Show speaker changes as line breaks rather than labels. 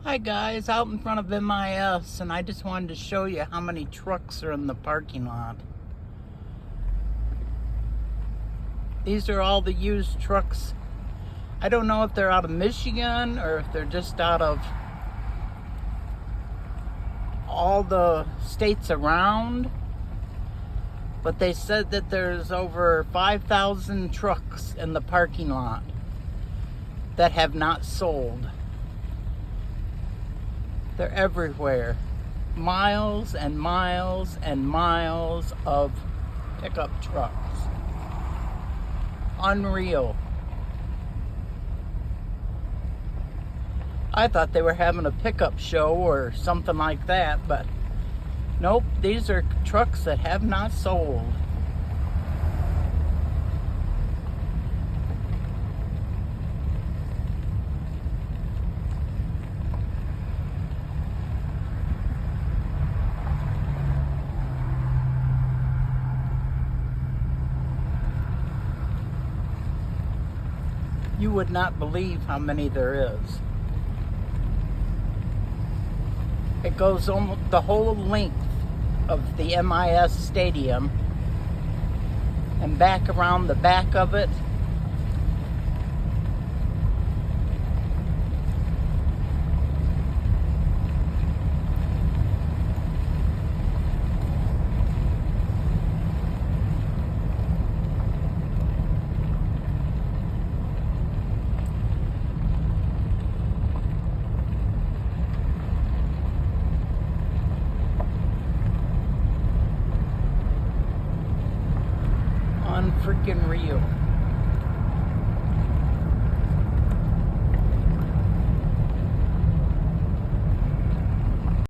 Hi guys, out in front of MIS, and I just wanted to show you how many trucks are in the parking lot. These are all the used trucks. I don't know if they're out of Michigan or if they're just out of all the states around, but they said that there's over 5,000 trucks in the parking lot that have not sold. They're everywhere. Miles and miles and miles of pickup trucks. Unreal. I thought they were having a pickup show or something like that, but nope, these are trucks that have not sold. You would not believe how many there is. It goes almost the whole length of the MIS stadium and back around the back of it.